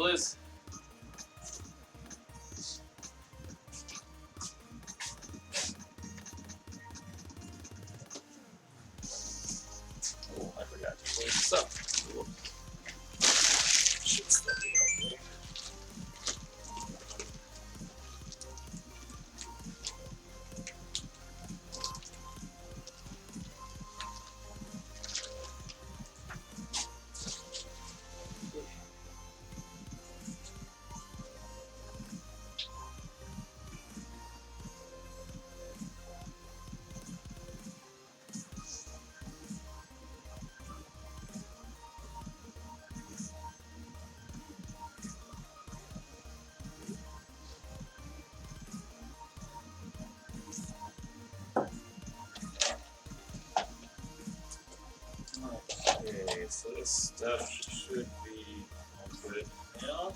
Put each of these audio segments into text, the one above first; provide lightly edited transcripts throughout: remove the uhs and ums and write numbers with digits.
Blizz. Oh, I forgot to close this up. Cool. Should still be okay. Okay, so this stuff should be good now.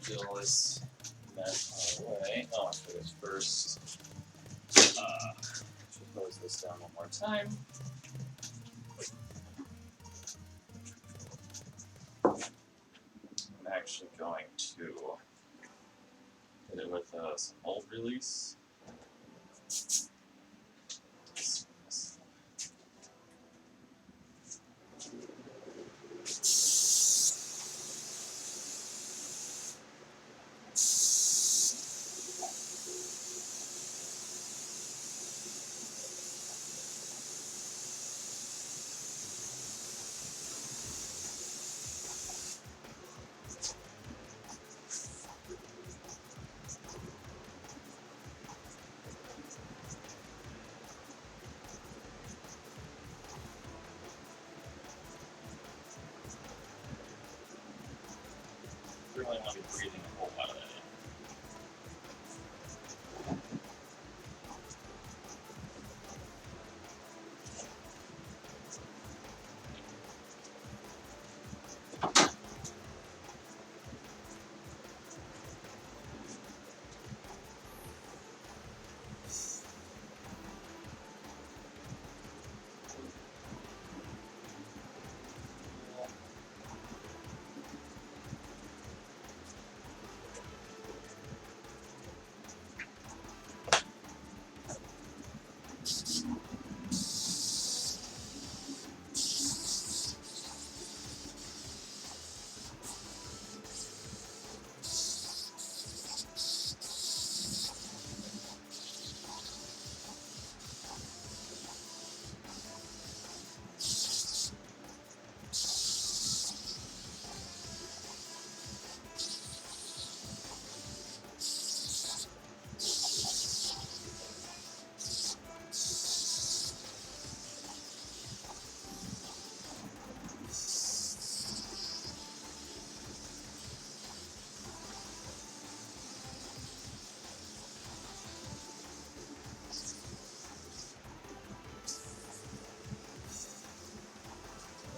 Deal this mess away. Oh, for this first. Should close this down one more time. I'm actually going to hit it with some mold release. Really want to be breathing a whole lot of that in.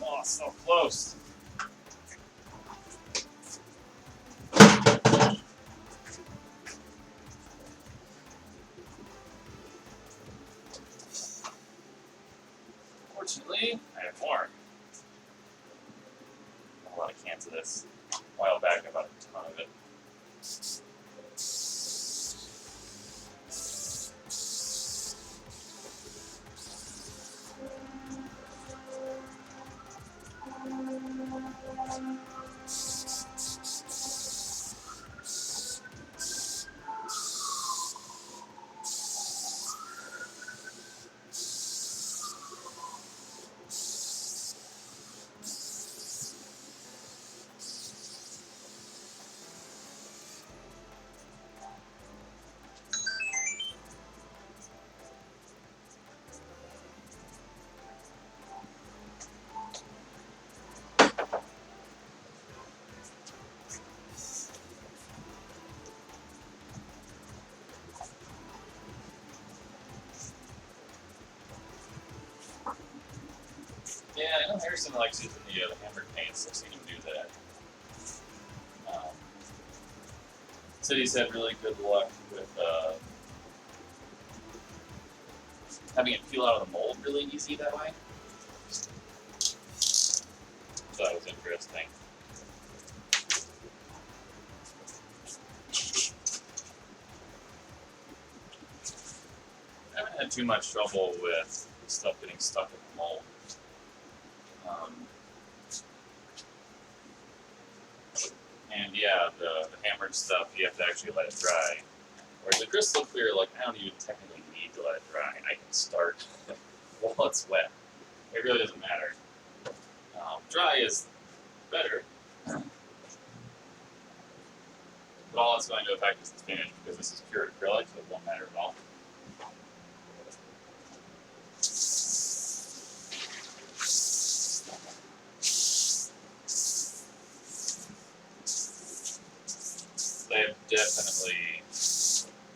Oh, so close. Fortunately, I have more. A lot of cans of this. A while back, I bought a ton of it. Yeah, I know Harrison likes using the hammered paints. I've seen him do that. Said he's had really good luck with having it peel out of the mold really easy that way. So that was interesting. I haven't had too much trouble with stuff getting stuck in the mold. And yeah, the hammered stuff, you have to actually let it dry. Whereas the crystal clear, like, I don't even technically need to let it dry. I can start while it's wet. It really doesn't matter. Dry is better, but all it's going to affect is the finish because this is pure acrylic, so it won't matter at all. They have definitely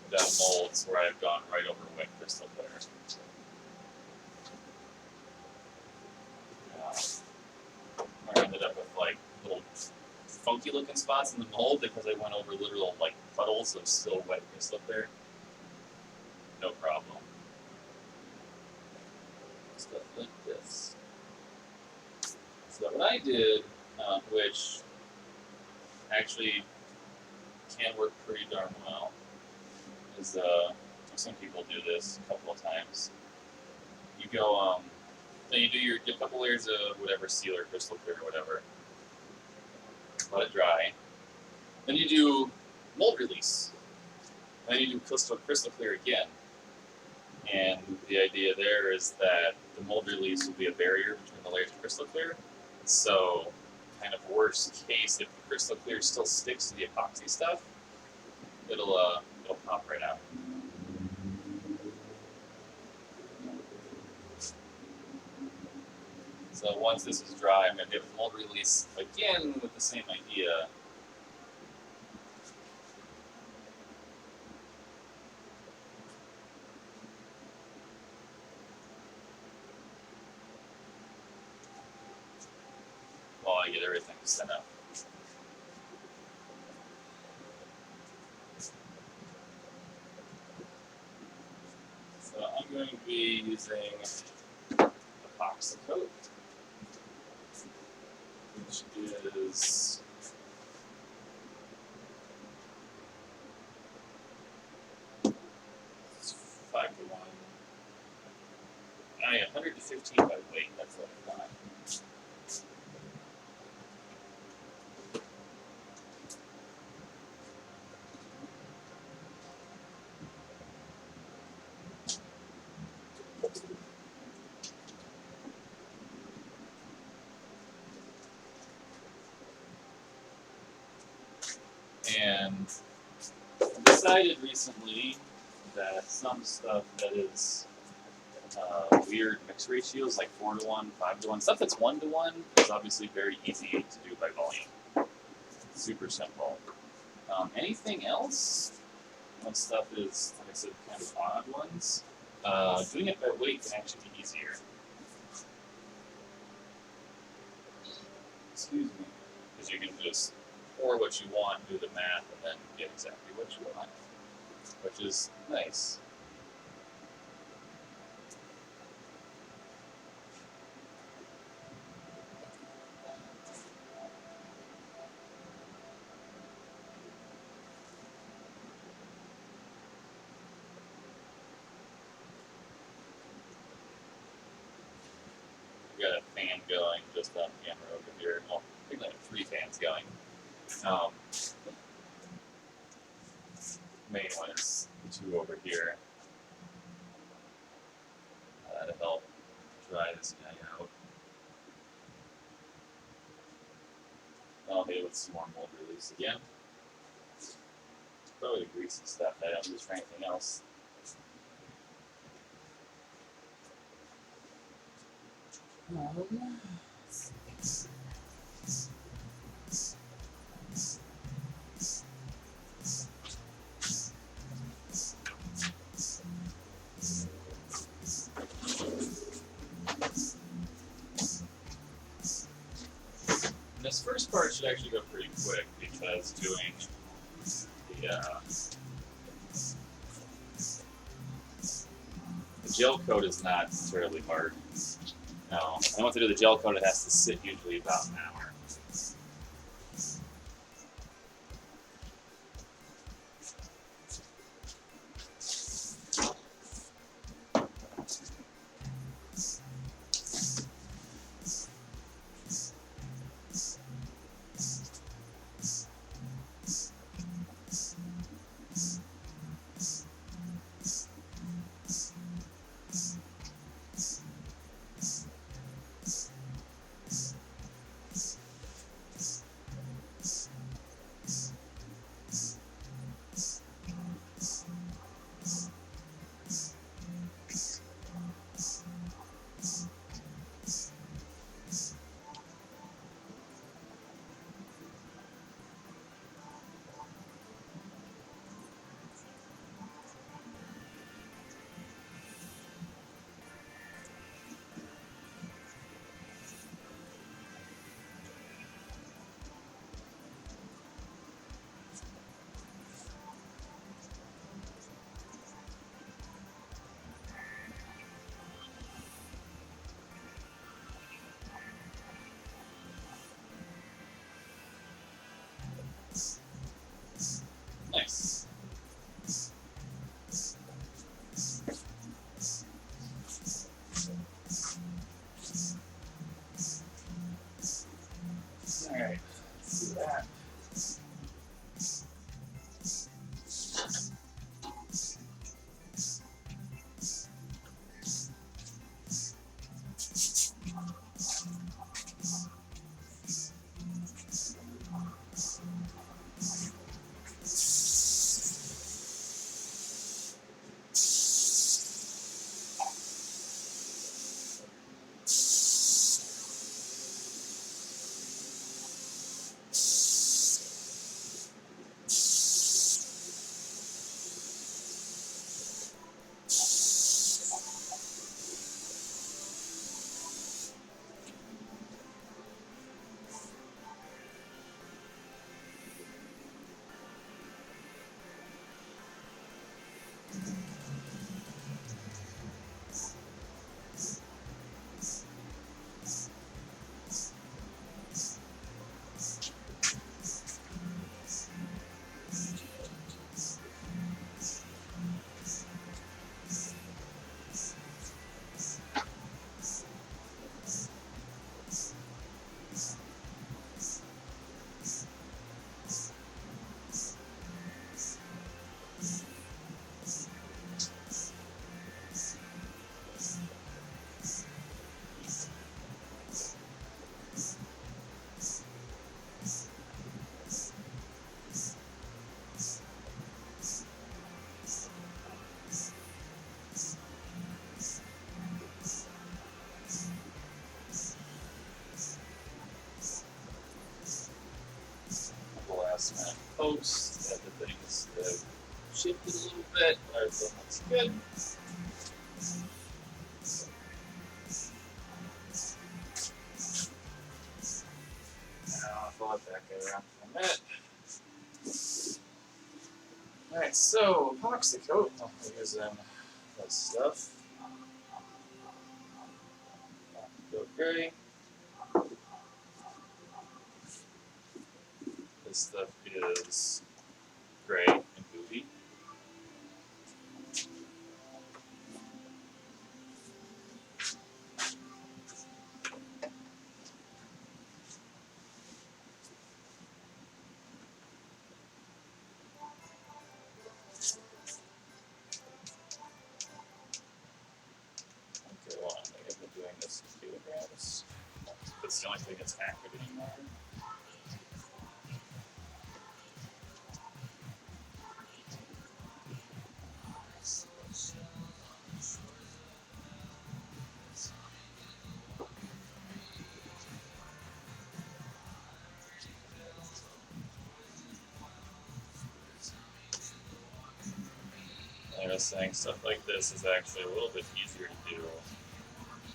done molds where I've gone right over wet crystal clear. I ended up with like little funky looking spots in the mold because I went over literal like puddles of still wet crystal clear. No problem. Stuff like this. So what I did, which actually can work pretty darn well, is some people do this a couple of times. You go, then you do your couple layers of whatever sealer, crystal clear, or whatever. Let it dry. Then you do mold release. Then you do crystal clear again. And the idea there is that the mold release will be a barrier between the layers of crystal clear. So, kind of worst case, if the crystal clear still sticks to the epoxy stuff, it'll pop right out. So once this is dry, I'm going to give it the mold release again with the same idea. While I get everything set up. So I'm going to be using epoxy coat, which is 5:1. 100 to 15 by weight. That's what I've got. And I decided recently that some stuff that is weird mix ratios, like 4:1, 5:1, stuff that's 1:1 is obviously very easy to do by volume. Super simple. Anything else, when stuff is, like I said, kind of odd ones, doing it by weight can actually be easier. Excuse me. Because you can just pour what you want, do the math, and then get exactly what you want, which is nice. Got a fan going just on camera over here. Well, I think I have 3 fans going. Main one is 2 over here to help dry this guy out. I'll hit it with some more mold release again. Probably the greasy stuff I don't use for anything else. This first part should actually go pretty quick because doing the gel coat is not terribly hard. No, when I want to do the gel coat, it has to sit usually about an hour. Nice. All right, let's do that. Last minute post that the things shifted a little bit. Everything looks good. Now I'll follow it back around for a minute. Alright, so epoxy coat. I'll use that stuff. Coat gray. This stuff is gray and goofy. Okay, well, I think I'm doing this in kilograms. That's the only thing that's accurate anymore. Like I was saying, stuff like this is actually a little bit easier to do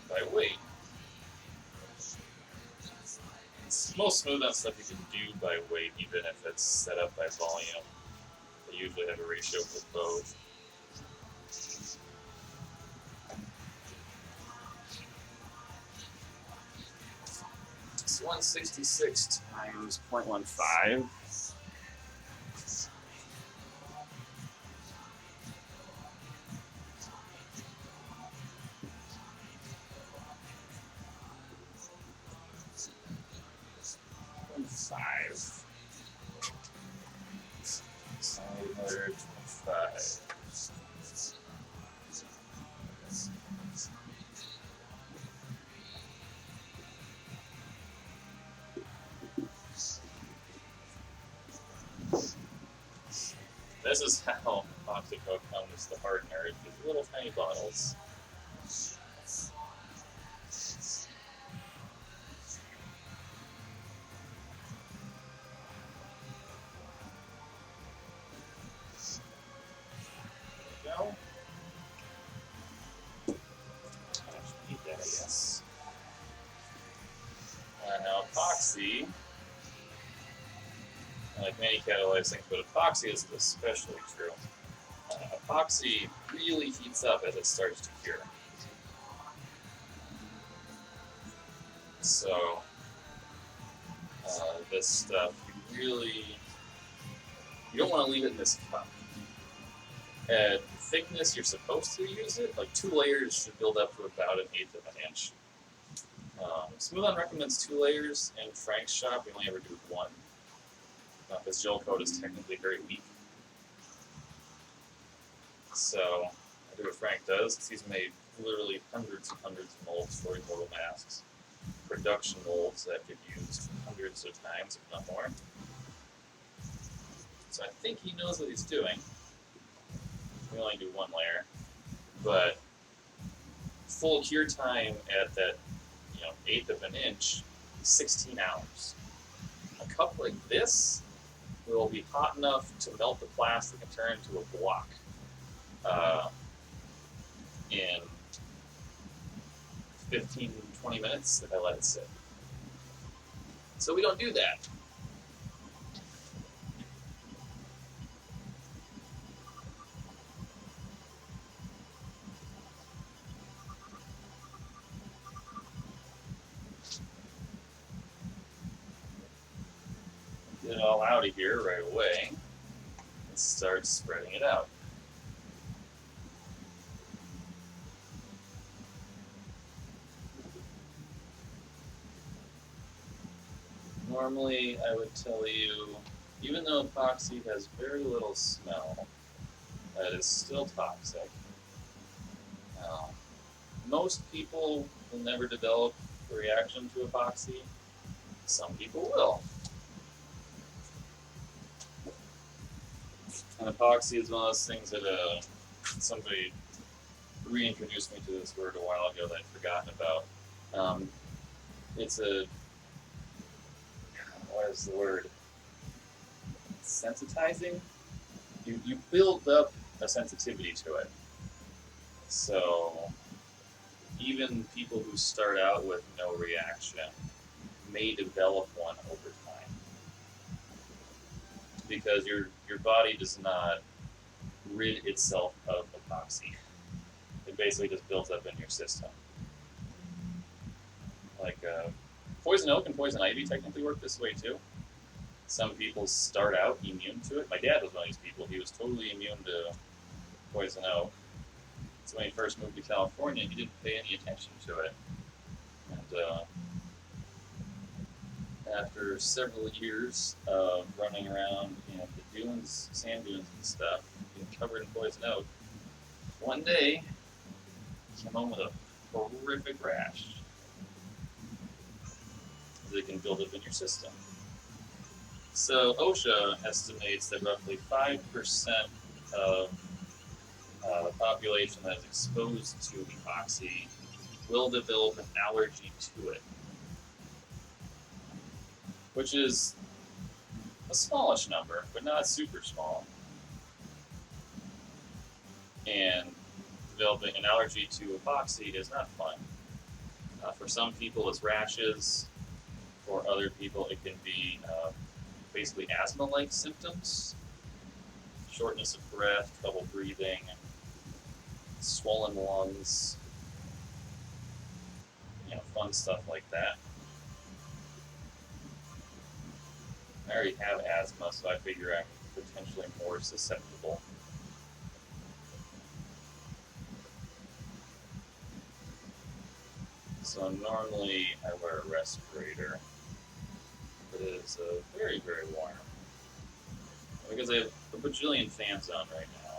by weight. Most smooth out stuff you can do by weight, even if it's set up by volume. They usually have a ratio for both. It's 166 times 0.15. Five. 5. This is how Popsicle comes to hardener. These little tiny bottles. There we go. I need that, I guess. Now epoxy, like many catalyzed things, but epoxy is especially true. Epoxy really heats up as it starts to cure. So this stuff, you don't want to leave it in this cup. At thickness you're supposed to use it, like 2 layers should build up to about 1/8 of an inch. Smooth On recommends 2 layers. In Frank's shop, we only ever do 1. Because gel coat is technically very weak. So I do what Frank does, because he's made literally hundreds and hundreds of molds for mobile masks. Production molds that get used hundreds of times, if not more. So I think he knows what he's doing. We only do 1 layer. But full cure time at that 1/8 of an inch is 16 hours. A cup like this will be hot enough to melt the plastic and turn into a block in 15-20 minutes if I let it sit. So we don't do that. Get it all out of here right away and start spreading it out. Normally, I would tell you, even though epoxy has very little smell, that is still toxic. Most people will never develop a reaction to epoxy. Some people will. And epoxy is one of those things that somebody reintroduced me to this word a while ago that I'd forgotten about. It's what is the word? Sensitizing? You build up a sensitivity to it. So even people who start out with no reaction may develop one over time. Because your body does not rid itself of epoxy. It basically just builds up in your system. Like poison oak and poison ivy technically work this way too. Some people start out immune to it. My dad was one of these people. He was totally immune to poison oak. So when he first moved to California, he didn't pay any attention to it. And after several years of running around in the dunes, sand dunes and stuff, being covered in poison oak, one day he came home with a horrific rash that can build up in your system. So OSHA estimates that roughly 5% of the population that is exposed to epoxy will develop an allergy to it, which is a smallish number, but not super small. And developing an allergy to epoxy is not fun. For some people, it's rashes. For other people, it can be basically asthma-like symptoms, shortness of breath, trouble breathing, swollen lungs, fun stuff like that. I already have asthma, so I figure I'm potentially more susceptible. So normally I wear a respirator, but it is very, very warm. Because I have a bajillion fans on right now.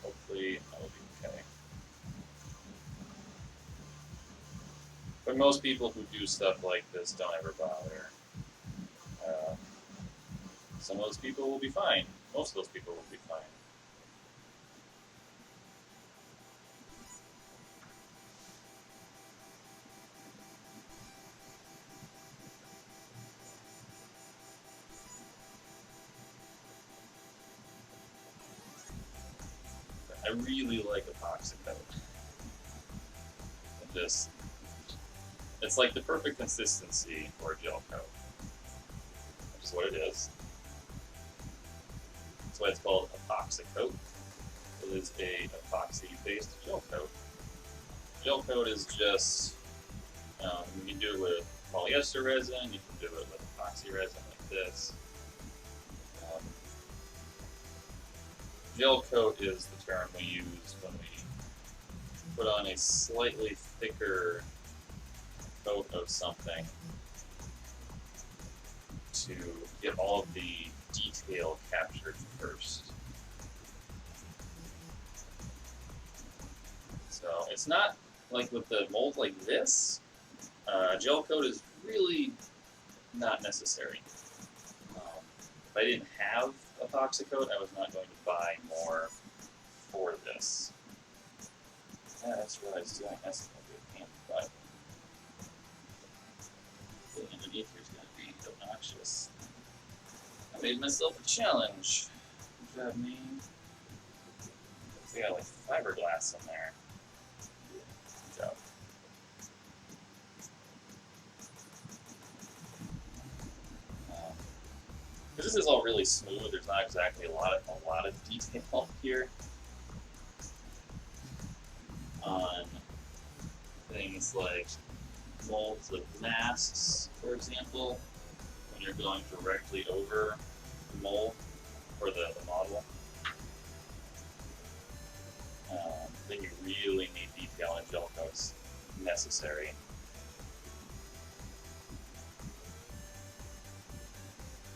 Hopefully I will be okay. But most people who do stuff like this don't ever bother. Uh, some of those people will be fine. Most of those people will be fine. I really like epoxy coat. This, it's like the perfect consistency for a gel coat. Which is what it is. That's why it's called epoxy coat. It is a epoxy-based gel coat. Gel coat is just you can do it with polyester resin. You can do it with epoxy resin like this. Gel coat is the term we use when we put on a slightly thicker coat of something to get all of the detail captured first. So it's not like with the mold like this. Gel coat is really not necessary. If I didn't have epoxy coat, I was not going to buy more for this. Yeah, that's what I was doing. That's going to be a pain, but the underneath here is going to be obnoxious. I made myself a challenge. Good job, me. I got like fiberglass in there. Good job. Because this is all really smooth, there's not exactly a lot of detail here on things like molds of masks, for example. When you're going directly over the mold or the model, then you really need detail, and gel coat's necessary.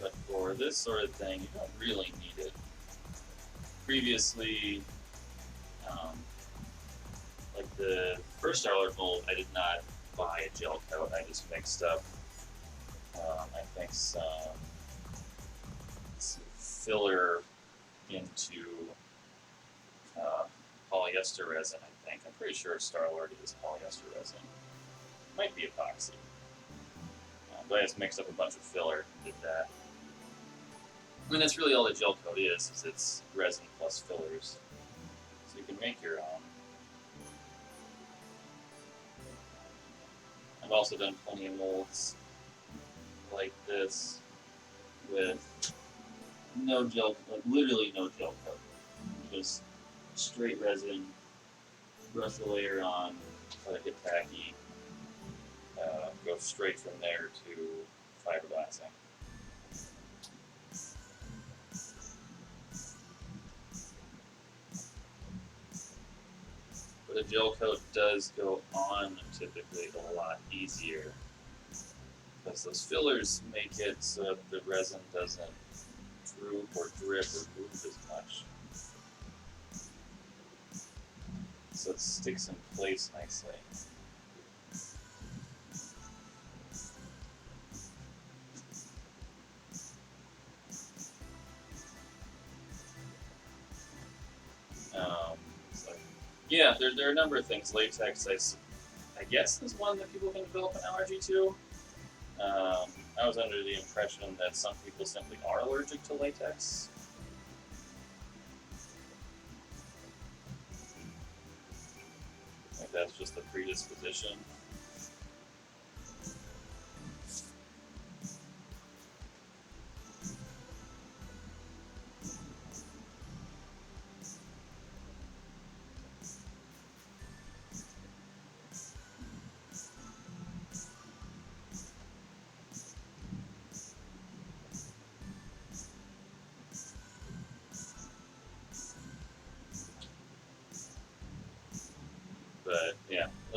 But for this sort of thing, you don't really need it. Previously, like the first Starlord mold, I did not buy a gel coat. I just mixed up, I think, some filler into polyester resin, I think. I'm pretty sure Starlord is polyester resin. Might be epoxy. But I just mixed up a bunch of filler and did that. I mean, that's really all the gel coat is it's resin plus fillers. So you can make your own. I've also done plenty of molds like this with no gel, like literally no gel coat. Just straight resin, brush the layer on, let it get tacky, go straight from there to fiberglassing. But a gel coat does go on typically a lot easier because those fillers make it so that the resin doesn't droop or drip or move as much. So it sticks in place nicely. So, yeah, there are a number of things. Latex, I guess, is one that people can develop an allergy to. I was under the impression that some people simply are allergic to latex. I think that's just a predisposition.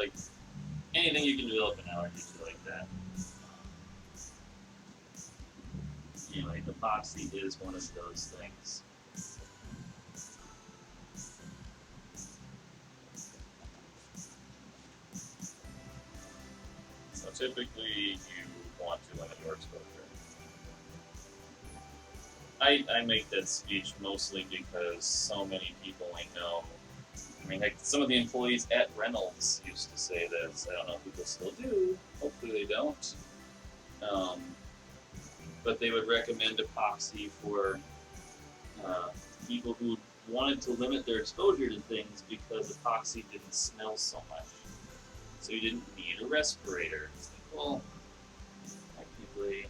like anything you can develop an allergy to like that. Anyway, epoxy is one of those things. So typically you want to limit your exposure. I make that speech mostly because so many people I know. I mean, heck, some of the employees at Reynolds used to say this. I don't know if people still do. Hopefully they don't. Um, but they would recommend epoxy for people who wanted to limit their exposure to things because epoxy didn't smell so much. So you didn't need a respirator. It's like, well, technically.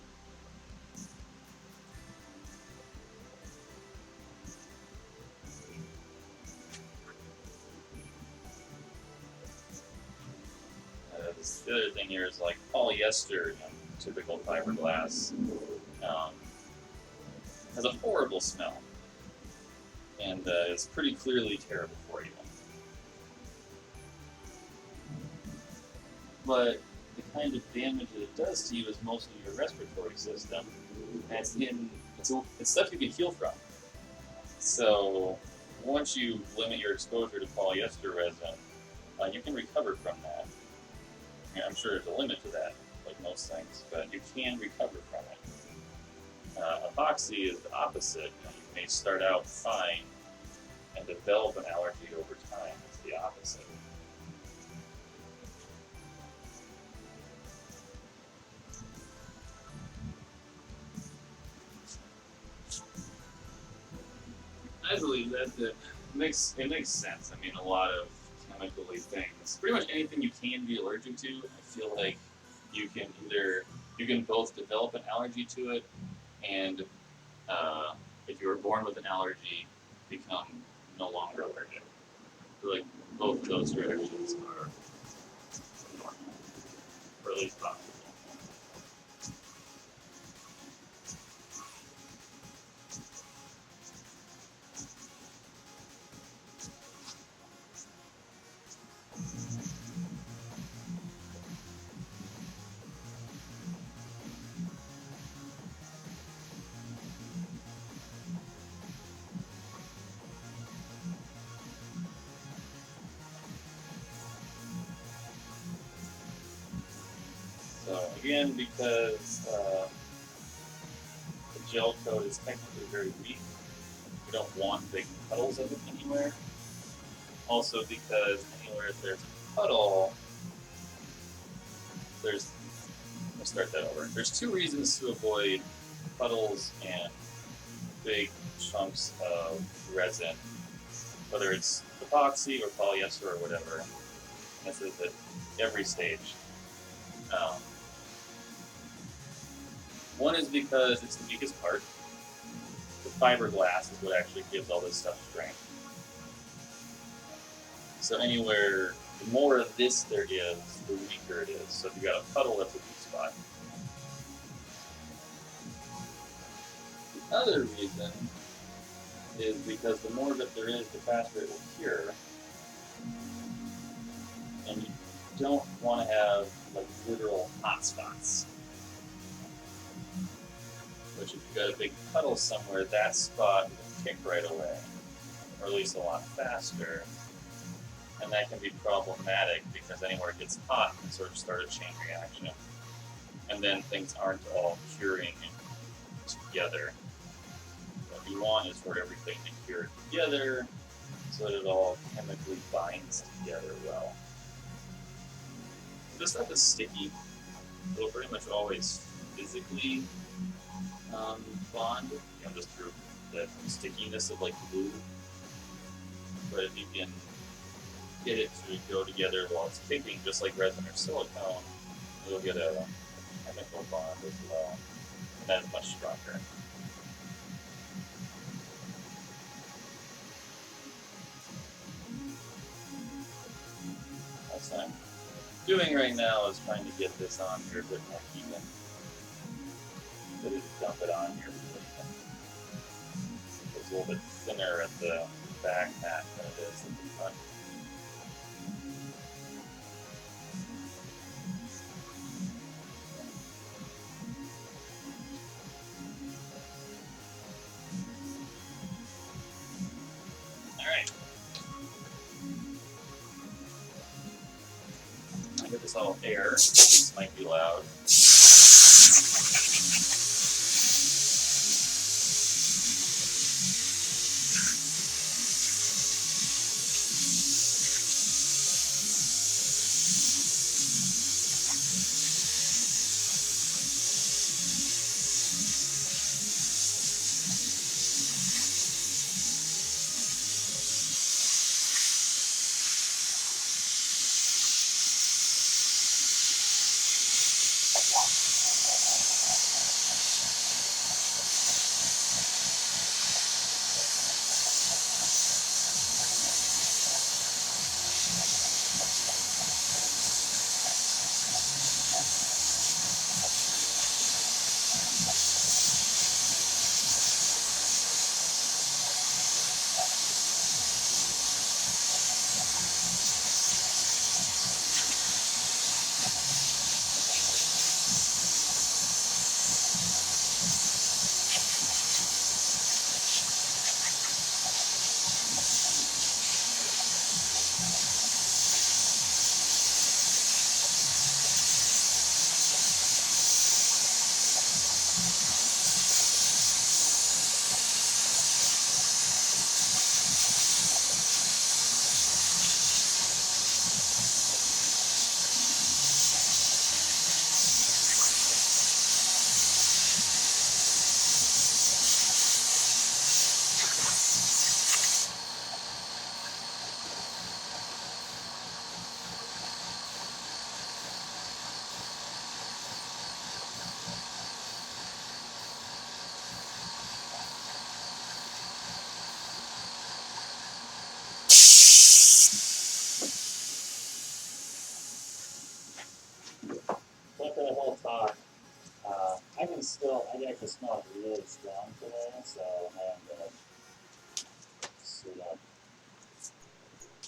The other thing here is like polyester, typical fiberglass, has a horrible smell, and it's pretty clearly terrible for you. But the kind of damage that it does to you is mostly your respiratory system, and it's stuff you can heal from. So once you limit your exposure to polyester resin, you can recover from that. I'm sure there's a limit to that, like most things, but you can recover from it. Epoxy is the opposite. You may start out fine and develop an allergy over time. It's the opposite. I believe that it makes sense. I mean, a lot of chemically things, pretty much anything you can be allergic to, I feel like you can both develop an allergy to it, and if you were born with an allergy, become no longer allergic. I feel like both of those directions are normal, or at least possible. So again, because the gel coat is technically very weak, we don't want big puddles of it anywhere. Also because anywhere there's a puddle, let's start that over. There's two reasons to avoid puddles and big chunks of resin, whether it's epoxy or polyester or whatever. And this is at every stage. One is because it's the weakest part. The fiberglass is what actually gives all this stuff strength. So anywhere, the more of this there is, the weaker it is. So if you got a puddle, that's a weak spot. The other reason is because the more of it there is, the faster it will cure. And you don't want to have like literal hot spots. Which if you've got a big puddle somewhere, that spot will kick right away, or at least a lot faster. And that can be problematic because anywhere it gets hot, it can sort of start a chain reaction. And then things aren't all curing together. What you want is for everything to cure together so that it all chemically binds together well. This stuff is sticky. It'll pretty much always physically bond, just through the stickiness of like glue. But if you can get it to go together while it's kicking, just like resin or silicone, you'll get a chemical bond as well, and that is much stronger. What I'm doing right now is trying to get this on here a bit more even. Just dump it on here. It's a little bit thinner at the back half than it is at the front. get this all air. This might be loud. After the whole talk, I can actually smell it really strong today, so I'm going to suit up.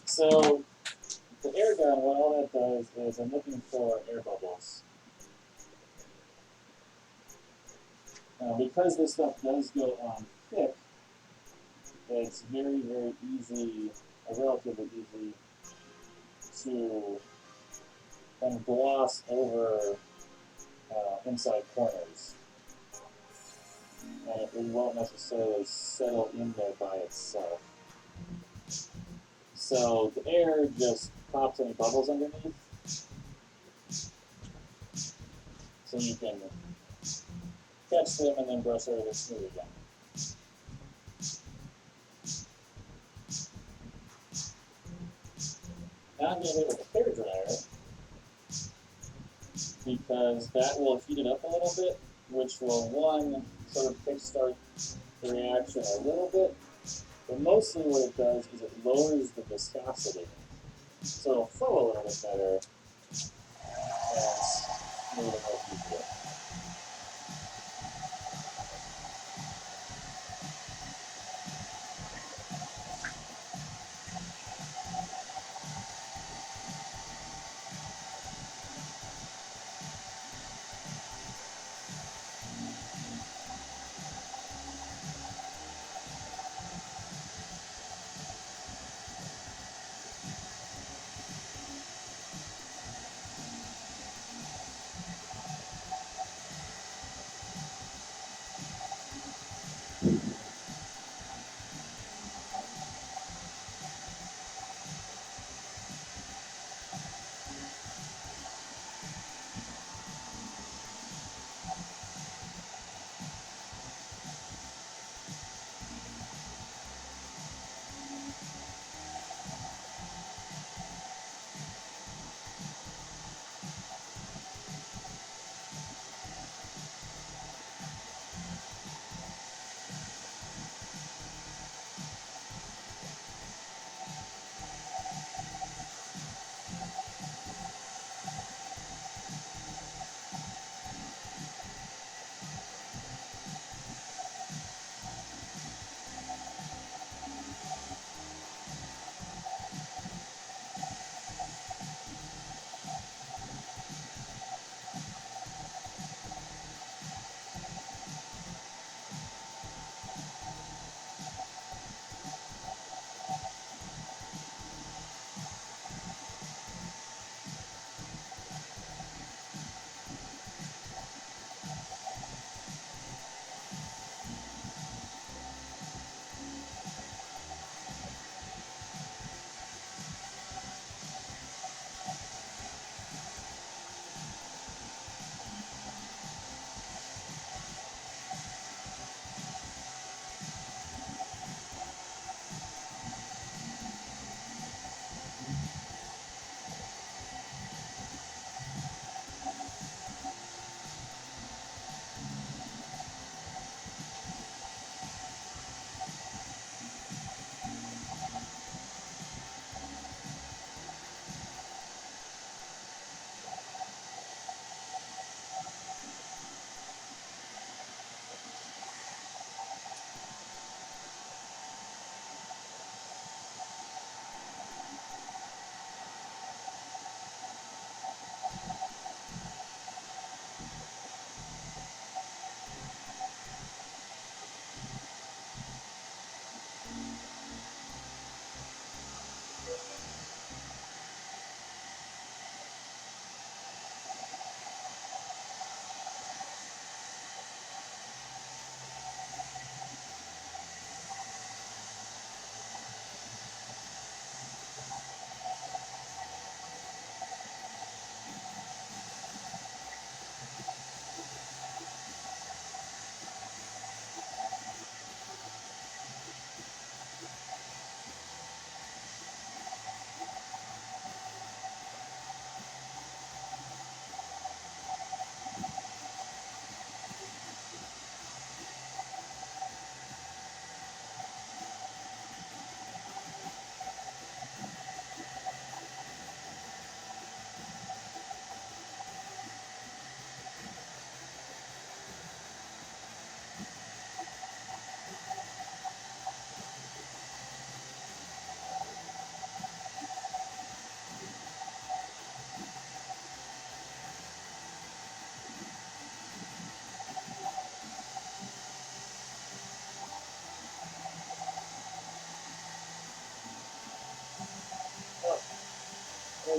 So, the air gun, what all that does is I'm looking for air bubbles. Because this stuff does go on thick, it's very, very easy, relatively easy, to kind of gloss over inside corners. And it won't necessarily settle in there by itself. So the air just pops any bubbles underneath. So you can catch them and then brush everything smooth again. Now I'm going to hit it with a hair dryer because that will heat it up a little bit, which will, one, sort of kickstart the reaction a little bit, but mostly what it does is it lowers the viscosity. So it'll flow a little bit better and smooth and more easier.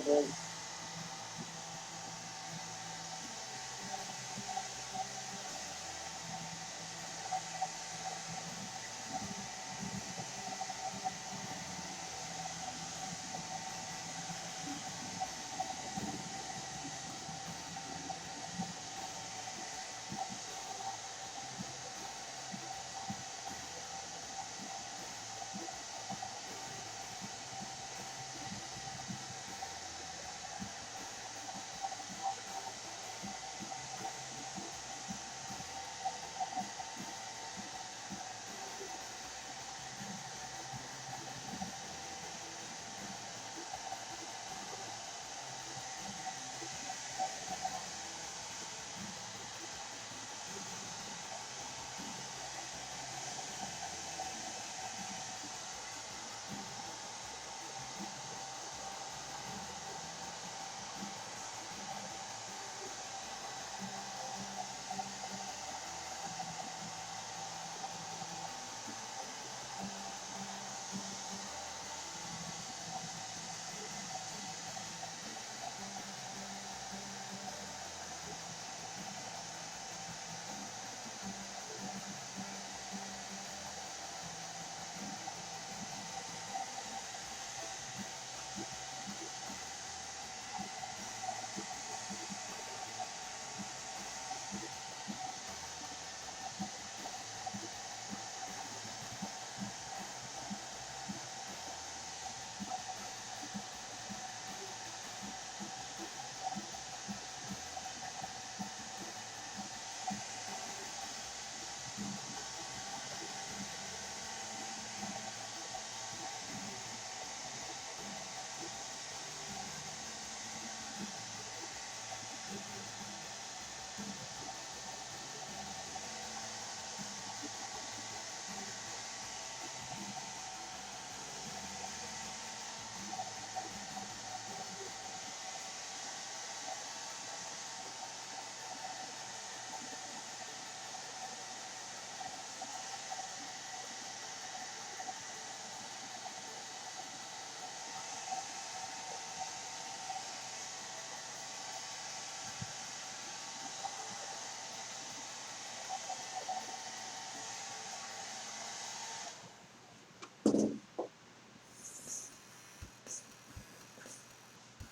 really big.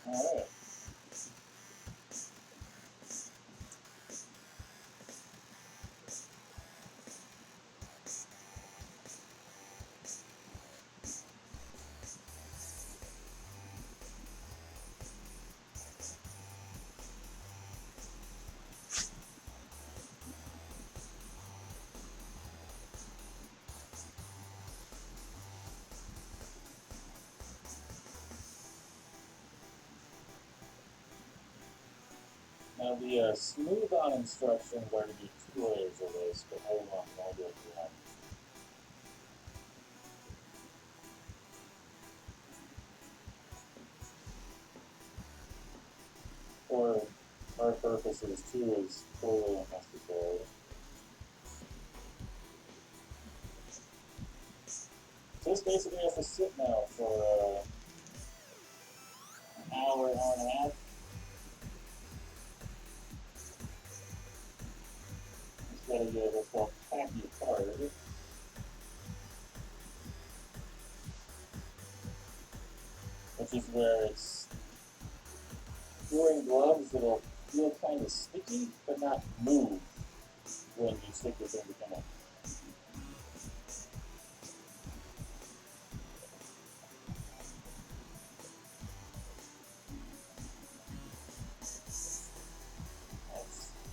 Alright. Now the smooth on instructions are to do 2 layers of this, but hold on, I'll do it again. For our purposes, 2 is totally unnecessary. So this basically has to sit now for an hour, hour and a half. It's got to get what's called tacky hard. Which is where it's wearing gloves that'll feel kind of sticky, but not move when you stick your finger in it.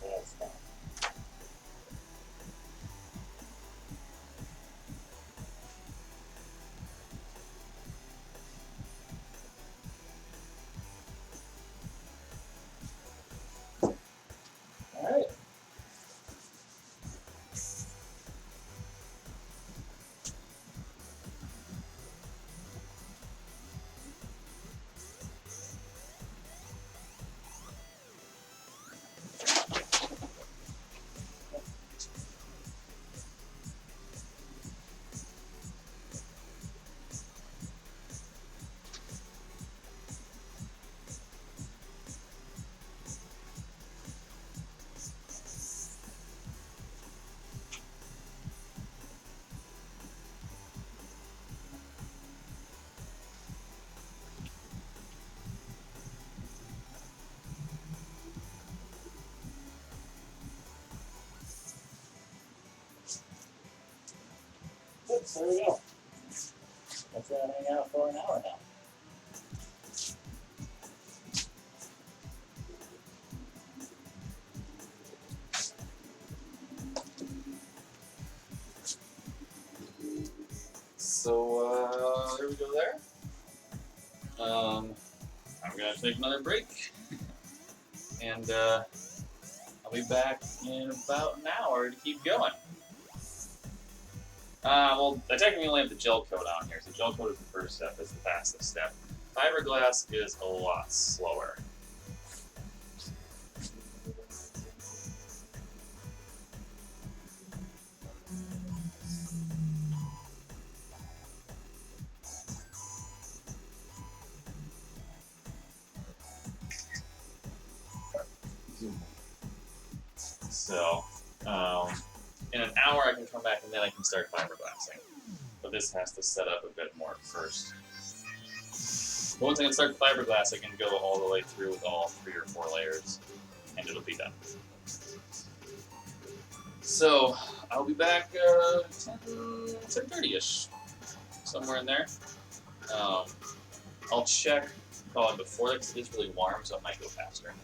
That's fine. Alright. So there we go. That's hang out for an hour now. So there we go there. I'm gonna take another break, and I'll be back in about an hour to keep going. Well, I technically only have the gel coat on here, so gel coat is the first step, it's the fastest step. Fiberglass is a lot slower. So, in an hour I can come back and then I can start fiberglassing. But this has to set up a bit more first. But once I can start fiberglass, I can go all the way through with all 3 or 4 layers, and it'll be done. So, I'll be back 10:30ish, somewhere in there. I'll check probably before that because it is really warm, so it might go faster.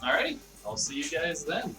Alrighty, I'll see you guys then.